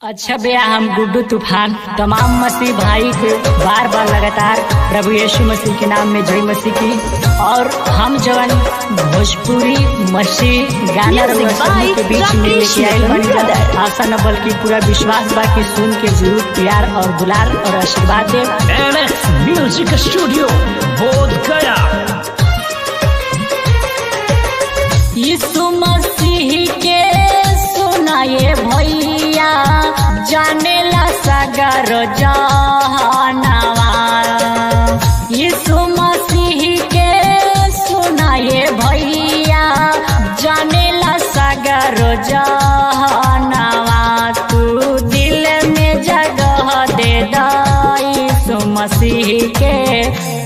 अच्छा भैया, हम गुड्डू तूफान तमाम मसीह भाई को बार बार लगातार प्रभु यीशु मसीह के नाम में जय मसीह की। और हम जवन भोजपुरी मसीह गाना सभी के बीच में लेके आए बनी, आशा न बल्कि पूरा विश्वास बा कि सुन के जरूर प्यार और दुलार और आशीर्वाद दे। MX म्यूजिक स्टूडियो बोध गया। यीशु मसीह के सुनाए भैया, जानेला सागर जहानवा। यीशु मसीह के सुनाए भैया, जानेला सागर जहानवा। तू दिल में जगह दे दा यीशु मसीह के,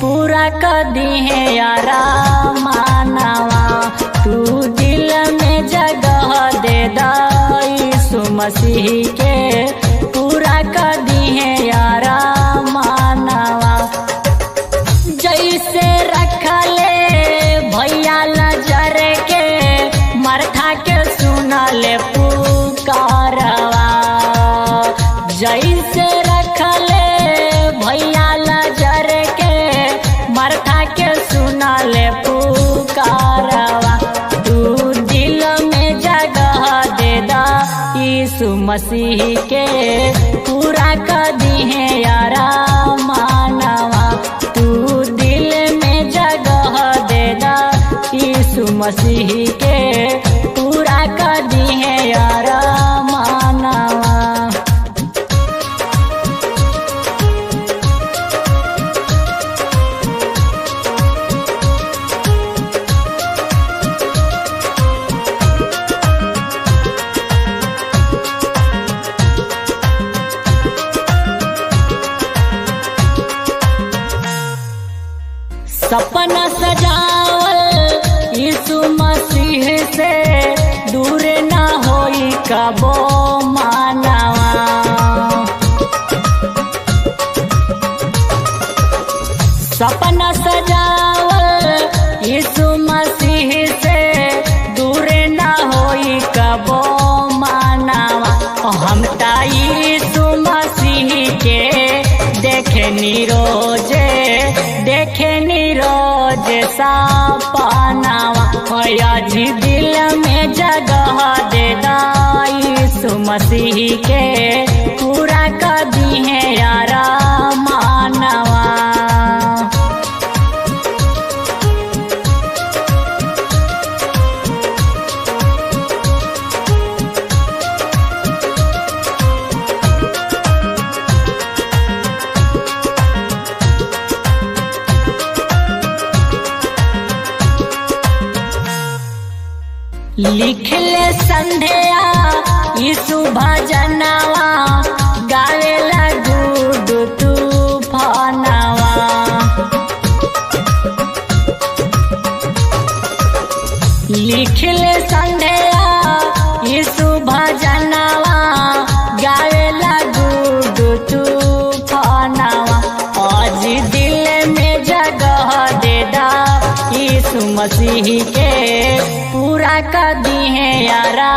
पूरा कर दी है यारा मानवा। तू दिल में जगह दे दा यीशु मसीह के, पूरा कर दी है यारा मानवा। जैसे रखले भैया नजर के, मरथा के सुना ले पुकारवा। जैसे रखले भैया नजर के, मरथा के सुना ले पुकारवा। तू दिल में जगह दे दा यीशु मसीह के, पूरा कर दी है यारा मानवा। तू दिल में जगह दे दा यीशु मसीह के, पूरा कर दी है यारा मानवा। सपना सजावल यीशु मसीह से, दूर ना होई कबो मानवा। सपना सजावल यीशु मसीह से, दूर ना होई कबो मानवा। हम ता यीशु मसीह के देखे रोजे, देखे रोज सपनावा। आज दिल में जगह दे दा यीशु मसीह के, पूरा कर दी है यारा मानवा। लिखले संध्या यीशु भजनवा, गावेला गुड्डू तूफानवा। लिखले संध्या यीशु भजनवा, गावेला गुड्डू तूफानवा। आज दिल में जगह दे दा यीशु मसीह के, पूरा कर दी है यारा